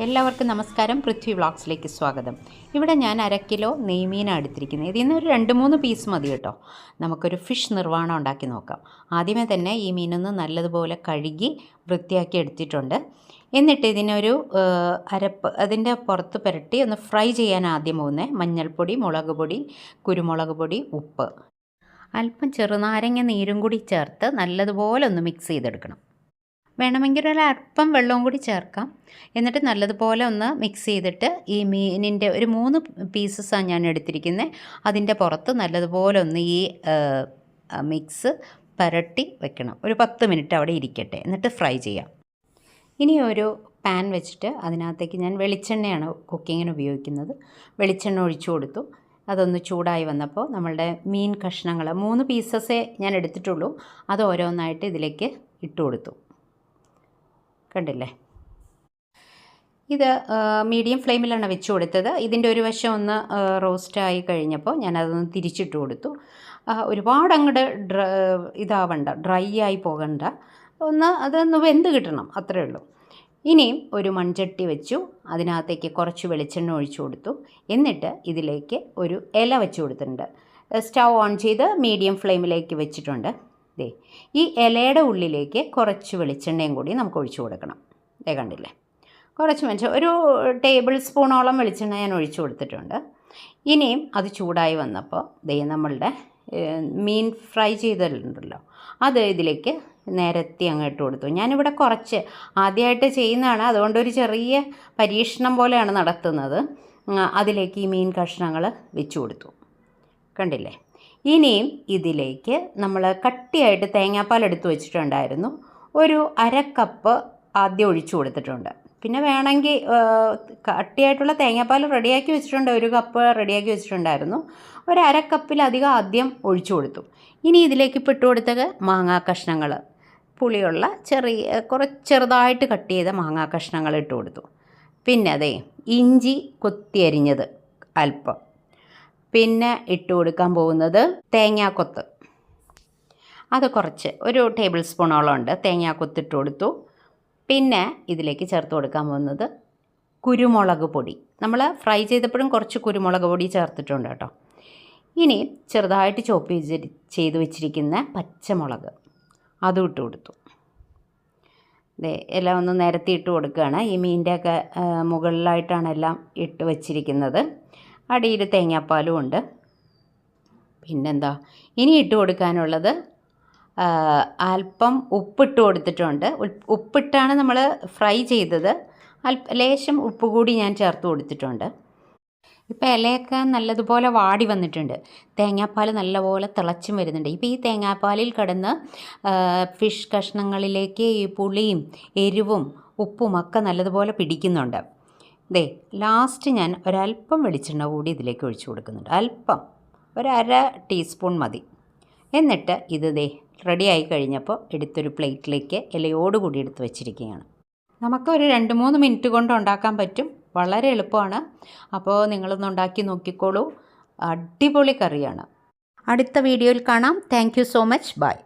എല്ലാവർക്കും നമസ്കാരം. പൃഥ്വി വ്ളോഗ്സിലേക്ക് സ്വാഗതം. ഇവിടെ ഞാൻ 1/2 കിലോ നെയ്മീനാണ് എടുത്തിരിക്കുന്നത്. ഇതിൽ നിന്ന് ഒരു 2-3 പീസ് മതി കേട്ടോ. നമുക്കൊരു ഫിഷ് നിർവ്വാണം ഉണ്ടാക്കി നോക്കാം. ആദ്യമേ തന്നെ ഈ മീനൊന്ന് നല്ലതുപോലെ കഴുകി വൃത്തിയാക്കി എടുത്തിട്ടുണ്ട്. എന്നിട്ട് ഇതിനൊരു അരപ്പ് അതിൻ്റെ പുറത്ത് പുരട്ടി ഒന്ന് ഫ്രൈ ചെയ്യാൻ ആദ്യം പോകുന്നത് മഞ്ഞൾപ്പൊടി, മുളക് പൊടി, കുരുമുളക് പൊടി, ഉപ്പ്, അല്പം ചെറുനാരങ്ങ നീരും കൂടി ചേർത്ത് നല്ലതുപോലെ ഒന്ന് മിക്സ് ചെയ്തെടുക്കണം. വേണമെങ്കിൽ ഒരല്പം വെള്ളവും കൂടി ചേർക്കാം. എന്നിട്ട് നല്ലതുപോലെ ഒന്ന് മിക്സ് ചെയ്തിട്ട് ഈ മീനിൻ്റെ ഒരു 3 പീസസാണ് ഞാൻ എടുത്തിരിക്കുന്നത്. അതിൻ്റെ പുറത്ത് നല്ലതുപോലെ ഒന്ന് ഈ മിക്സ് പുരട്ടി വെക്കണം. ഒരു 10 മിനിറ്റ് അവിടെ ഇരിക്കട്ടെ, എന്നിട്ട് ഫ്രൈ ചെയ്യാം. ഇനി ഒരു പാൻ വെച്ചിട്ട് അതിനകത്തേക്ക് ഞാൻ വെളിച്ചെണ്ണയാണ് കുക്കിങ്ങിന് ഉപയോഗിക്കുന്നത്. വെളിച്ചെണ്ണ ഒഴിച്ചു കൊടുത്തു. അതൊന്ന് ചൂടായി വന്നപ്പോൾ നമ്മളുടെ മീൻ കഷ്ണങ്ങൾ 3 പീസസേ ഞാൻ എടുത്തിട്ടുള്ളൂ. അത് ഓരോന്നായിട്ട് ഇതിലേക്ക് ഇട്ട് കൊടുത്തു. കണ്ടില്ലേ, ഇത് മീഡിയം ഫ്ലെയിമിലാണ് വെച്ച് കൊടുത്തത്. ഇതിൻ്റെ ഒരു വശം ഒന്ന് റോസ്റ്റായി കഴിഞ്ഞപ്പോൾ ഞാനതൊന്ന് തിരിച്ചിട്ട് കൊടുത്തു. ഒരുപാട് അങ്ങോട്ട് ഇതാവണ്ട, ഡ്രൈ ആയി പോകണ്ട, അതൊന്ന് വെന്ത് കിട്ടണം, അത്രയേ ഉള്ളൂ. ഇനിയും ഒരു മൺചട്ടി വെച്ചു. അതിനകത്തേക്ക് കുറച്ച് വെളിച്ചെണ്ണ ഒഴിച്ചു കൊടുത്തു. എന്നിട്ട് ഇതിലേക്ക് ഒരു ഇല വെച്ച് കൊടുത്തിട്ടുണ്ട്. സ്റ്റൗ ഓൺ ചെയ്ത് മീഡിയം ഫ്ലെയിമിലേക്ക് വെച്ചിട്ടുണ്ട്. ഈ ഇലയുടെ ഉള്ളിലേക്ക് കുറച്ച് വെളിച്ചെണ്ണയും കൂടി നമുക്ക് ഒഴിച്ചു കൊടുക്കണം. കണ്ടില്ലേ, കുറച്ച് ഒരു ടേബിൾ സ്പൂണോളം വെളിച്ചെണ്ണ ഞാൻ ഒഴിച്ചു കൊടുത്തിട്ടുണ്ട്. ഇനിയും അത് ചൂടായി വന്നപ്പോൾ നമ്മളുടെ മീൻ ഫ്രൈ ചെയ്തിട്ടുണ്ടല്ലോ, അത് ഇതിലേക്ക് നിരത്തി അങ്ങ് ഇട്ട് കൊടുത്തു. ഞാനിവിടെ കുറച്ച് ആദ്യമായിട്ട് ചെയ്യുന്നതാണ്, അതുകൊണ്ട് ഒരു ചെറിയ പരീക്ഷണം പോലെയാണ് നടത്തുന്നത്. അതിലേക്ക് ഈ മീൻ കഷ്ണങ്ങൾ വെച്ച് കൊടുത്തു. കണ്ടില്ലേ, ഇനിയും ഇതിലേക്ക് നമ്മൾ കട്ടിയായിട്ട് തേങ്ങാപ്പാൽ എടുത്ത് വെച്ചിട്ടുണ്ടായിരുന്നു. ഒരു 1/2 കപ്പ് ആദ്യം ഒഴിച്ചു കൊടുത്തിട്ടുണ്ട്. പിന്നെ വേണമെങ്കിൽ കട്ടിയായിട്ടുള്ള തേങ്ങാപ്പാൽ റെഡിയാക്കി വെച്ചിട്ടുണ്ട്. 1 കപ്പ് റെഡിയാക്കി വെച്ചിട്ടുണ്ടായിരുന്നു. ഒരു 1/2 കപ്പിലധികം ആദ്യം ഒഴിച്ചു കൊടുത്തു. ഇനി ഇതിലേക്ക് ഇട്ട് കൊടുത്തത് മാങ്ങാ കഷ്ണങ്ങൾ, പുളിയുള്ള ചെറുതായിട്ട് കട്ട് ചെയ്ത മാങ്ങാ കഷ്ണങ്ങൾ ഇട്ട് കൊടുത്തു. പിന്നെ ഇഞ്ചി കൊത്തിയരിഞ്ഞത് അല്പം, പിന്നെ ഇട്ട് കൊടുക്കാൻ പോകുന്നത് തേങ്ങാക്കൊത്ത്, അത് കുറച്ച് ഒരു ടേബിൾ സ്പൂണോളം ഉണ്ട്. തേങ്ങാക്കൊത്ത് ഇട്ട് കൊടുത്തു. പിന്നെ ഇതിലേക്ക് ചേർത്ത് കൊടുക്കാൻ പോകുന്നത് കുരുമുളക് പൊടി. നമ്മൾ ഫ്രൈ ചെയ്തപ്പോഴും കുറച്ച് കുരുമുളക് പൊടി ചേർത്തിട്ടുണ്ട് കേട്ടോ. ഇനി ചെറുതായിട്ട് ചോപ്പ് ചെയ്ത് വെച്ചിരിക്കുന്ന പച്ചമുളക് അതും ഇട്ട് കൊടുത്തു. എല്ലാം ഒന്ന് നിരത്തി ഇട്ട് കൊടുക്കുകയാണ്. ഈ മീൻ്റെയൊക്കെ മുകളിലായിട്ടാണ് എല്ലാം ഇട്ട് വച്ചിരിക്കുന്നത്. അടിയിൽ തേങ്ങാപ്പാലും ഉണ്ട്. പിന്നെന്താ ഇനി ഇട്ട് കൊടുക്കാനുള്ളത്, അല്പം ഉപ്പിട്ട് കൊടുത്തിട്ടുണ്ട്. ഉപ്പിട്ടാണ് നമ്മൾ ഫ്രൈ ചെയ്തത്. ലേശം ഉപ്പ് കൂടി ഞാൻ ചേർത്ത് കൊടുത്തിട്ടുണ്ട്. ഇപ്പോൾ ഇലയൊക്കെ നല്ലതുപോലെ വാടി വന്നിട്ടുണ്ട്. തേങ്ങാപ്പാൽ നല്ലപോലെ തിളച്ചും വരുന്നുണ്ട്. ഇപ്പോൾ ഈ തേങ്ങാപ്പാലിൽ കിടന്ന് ഫിഷ് കഷ്ണങ്ങളിലേക്ക് ഈ പുളിയും എരിവും ഉപ്പും ഒക്കെ നല്ലതുപോലെ പിടിക്കുന്നുണ്ട്. ലാസ്റ്റ് ഞാൻ ഒരല്പം വെളിച്ചെണ്ണ കൂടി ഇതിലേക്ക് ഒഴിച്ചു കൊടുക്കുന്നുണ്ട്. അല്പം, ഒരു 1/2 ടീസ്പൂൺ മതി. എന്നിട്ട് ഇത് റെഡിയായി കഴിഞ്ഞപ്പോൾ എടുത്തൊരു പ്ലേറ്റിലേക്ക് ഇലയോടുകൂടി എടുത്ത് വെച്ചിരിക്കുകയാണ്. നമുക്കൊരു 2-3 മിനിറ്റ് കൊണ്ട് ഉണ്ടാക്കാൻ പറ്റും. വളരെ എളുപ്പമാണ്. അപ്പോൾ നിങ്ങളൊന്ന് ഉണ്ടാക്കി നോക്കിക്കോളൂ. അടിപൊളി കറിയാണ്. അടുത്ത വീഡിയോയിൽ കാണാം. Thank you so much. By.